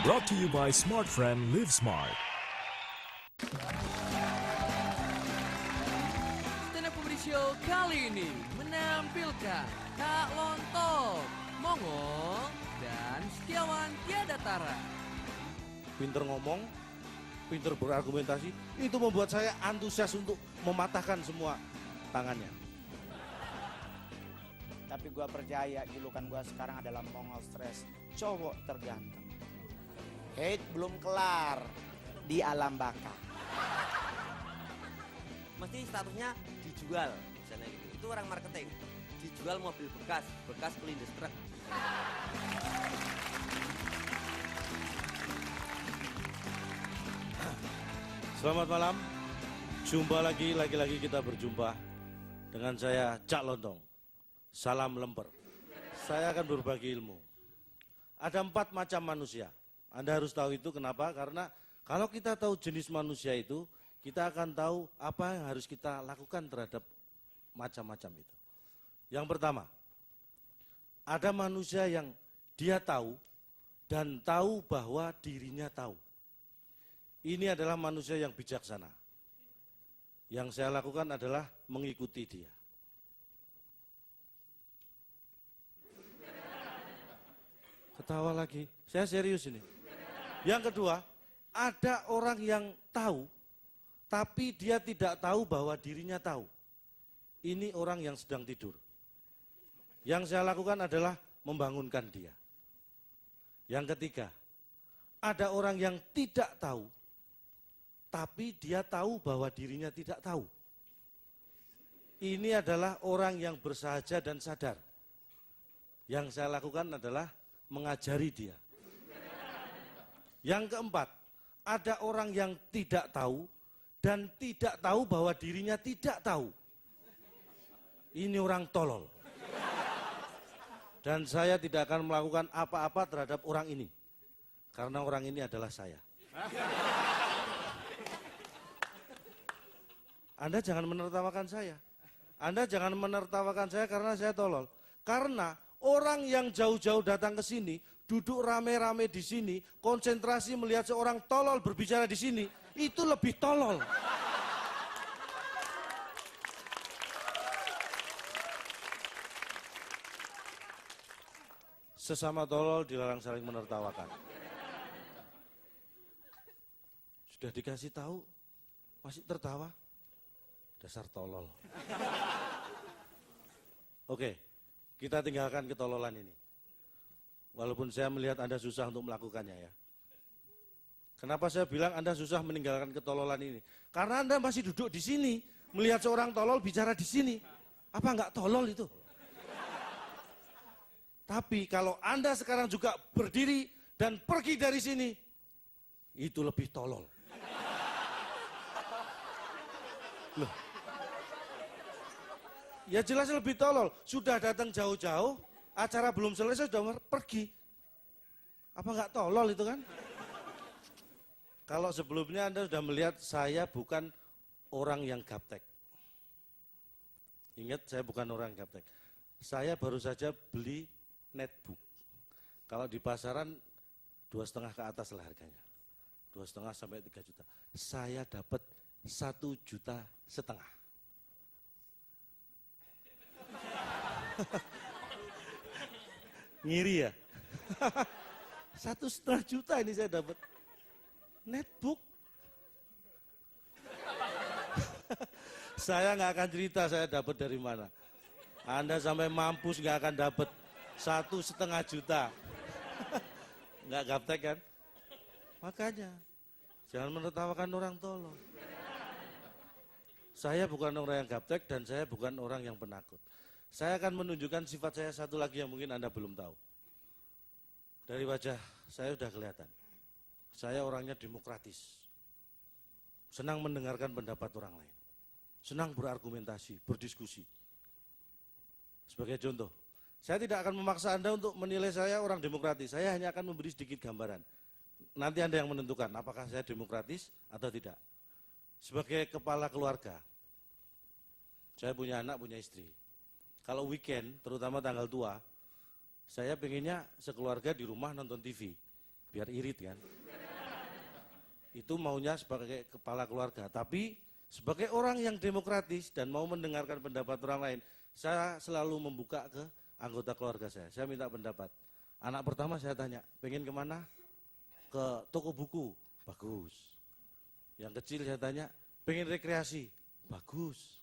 Brought to you by Smart Friend Live Smart. Stand Up Comedy Show kali ini menampilkan Kak Lontong, Mongol, dan Setiawan Tiada Tara. Pinter ngomong, pinter berargumentasi, itu membuat saya antusias untuk mematahkan semua tangannya. Tapi gua percaya julukan gua sekarang adalah Mongol Stres, cowok terganteng. Hate belum kelar di alam baka. Mesti statusnya dijual, misalnya gitu. Itu orang marketing. Dijual mobil bekas, bekas pelindas truk. Selamat malam, jumpa lagi kita berjumpa dengan saya Cak Lontong. Salam lemper. Saya akan berbagi ilmu. Ada 4 macam manusia. Anda harus tahu itu kenapa? Karena kalau kita tahu jenis manusia itu, kita akan tahu apa yang harus kita lakukan terhadap macam-macam itu. Yang pertama, ada manusia yang dia tahu dan tahu bahwa dirinya tahu. Ini adalah manusia yang bijaksana. Yang saya lakukan adalah mengikuti dia. Ketawa lagi, saya serius ini. Yang kedua, ada orang yang tahu, tapi dia tidak tahu bahwa dirinya tahu. Ini orang yang sedang tidur. Yang saya lakukan adalah membangunkan dia. Yang ketiga, ada orang yang tidak tahu, tapi dia tahu bahwa dirinya tidak tahu. Ini adalah orang yang bersahaja dan sadar. Yang saya lakukan adalah mengajari dia. Yang keempat, ada orang yang tidak tahu dan tidak tahu bahwa dirinya tidak tahu. Ini orang tolol. Dan saya tidak akan melakukan apa-apa terhadap orang ini. Karena orang ini adalah saya. Anda jangan menertawakan saya. Anda jangan menertawakan saya karena saya tolol. Karena orang yang jauh-jauh datang ke sini, duduk rame-rame di sini, konsentrasi melihat seorang tolol berbicara di sini, itu lebih tolol. Sesama tolol dilarang saling menertawakan. Sudah dikasih tahu, masih tertawa. Dasar tolol. Oke, kita tinggalkan ketololan ini. Walaupun saya melihat Anda susah untuk melakukannya ya. Kenapa saya bilang Anda susah meninggalkan ketololan ini? Karena Anda masih duduk di sini, melihat seorang tolol bicara di sini. Apa enggak tolol itu? Tapi kalau Anda sekarang juga berdiri dan pergi dari sini, itu lebih tolol. Loh. Ya jelas lebih tolol. Sudah datang jauh-jauh, acara belum selesai sudah pergi. Apa enggak tolol itu kan? Kalau sebelumnya Anda sudah melihat saya bukan orang yang gaptek. Ingat, saya bukan orang yang gaptek. Saya baru saja beli netbook. Kalau di pasaran 2,5 ke atas lah harganya. 2,5 sampai 3 juta. Saya dapat 1,5 juta. Ngiri ya? 1,5 juta ini saya dapat netbook. Saya nggak akan cerita saya dapat dari mana. Anda sampai mampus nggak akan dapat 1,5 juta. Nggak gaptek kan? Makanya jangan menertawakan orang tolol. Saya bukan orang yang gaptek dan saya bukan orang yang penakut. Saya akan menunjukkan sifat saya satu lagi yang mungkin Anda belum tahu. Dari wajah saya sudah kelihatan. Saya orangnya demokratis. Senang mendengarkan pendapat orang lain. Senang berargumentasi, berdiskusi. Sebagai contoh, saya tidak akan memaksa Anda untuk menilai saya orang demokratis. Saya hanya akan memberi sedikit gambaran. Nanti Anda yang menentukan apakah saya demokratis atau tidak. Sebagai kepala keluarga, saya punya anak, punya istri. Kalau weekend, terutama tanggal tua, saya pengennya sekeluarga di rumah nonton TV. biar irit kan. Itu maunya sebagai kepala keluarga, tapi sebagai orang yang demokratis dan mau mendengarkan pendapat orang lain, saya selalu membuka ke anggota keluarga saya. Saya minta pendapat. Anak pertama saya tanya, pengen kemana? Ke toko buku, bagus. Yang kecil saya tanya, pengen rekreasi, bagus.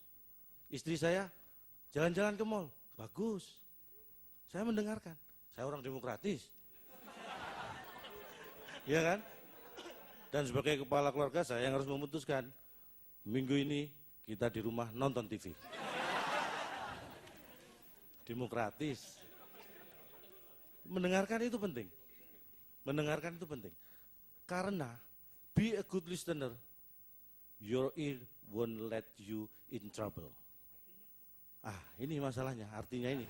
Istri saya, jalan-jalan ke mall, bagus. Saya mendengarkan, saya orang demokratis. Iya kan? Dan sebagai kepala keluarga saya yang harus memutuskan, minggu ini kita di rumah nonton TV. Demokratis. Mendengarkan itu penting. Mendengarkan itu penting. Karena be a good listener, your ear won't let you in trouble. Ini masalahnya, artinya ini.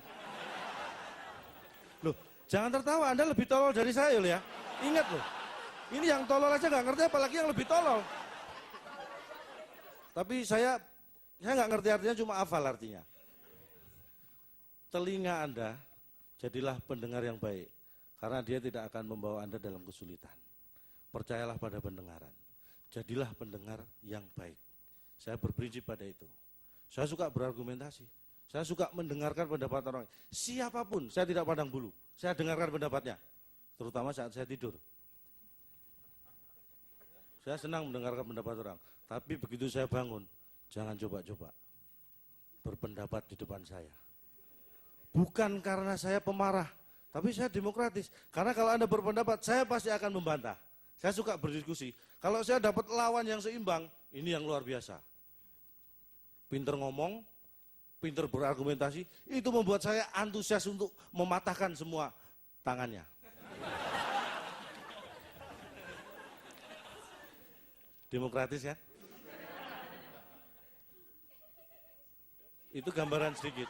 Loh, jangan tertawa, Anda lebih tolol dari saya loh ya. Ingat loh, ini yang tolol aja nggak ngerti, apalagi yang lebih tolol. Tapi saya nggak ngerti artinya, cuma hafal artinya. Telinga Anda, jadilah pendengar yang baik. Karena dia tidak akan membawa Anda dalam kesulitan. Percayalah pada pendengaran. Jadilah pendengar yang baik. Saya berprinsip pada itu. Saya suka berargumentasi. Saya suka mendengarkan pendapat orang. Siapapun, saya tidak pandang bulu. Saya dengarkan pendapatnya. Terutama saat saya tidur. Saya senang mendengarkan pendapat orang. Tapi begitu saya bangun, jangan coba-coba berpendapat di depan saya. Bukan karena saya pemarah, tapi saya demokratis. Karena kalau Anda berpendapat, saya pasti akan membantah. Saya suka berdiskusi. Kalau saya dapat lawan yang seimbang, ini yang luar biasa. Pinter ngomong, pinter berargumentasi, itu membuat saya antusias untuk mematahkan semua tangannya. Demokratis ya? Itu gambaran sedikit.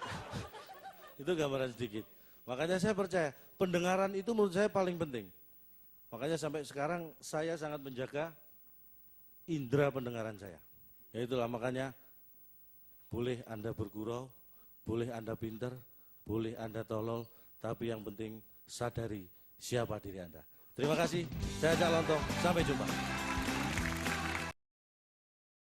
Itu gambaran sedikit. Makanya saya percaya, pendengaran itu menurut saya paling penting. Makanya sampai sekarang saya sangat menjaga indera pendengaran saya. Ya itulah makanya boleh Anda bergurau, boleh Anda pinter, boleh Anda tolol, tapi yang penting sadari siapa diri Anda. Terima kasih, saya Cak Lontong, sampai jumpa.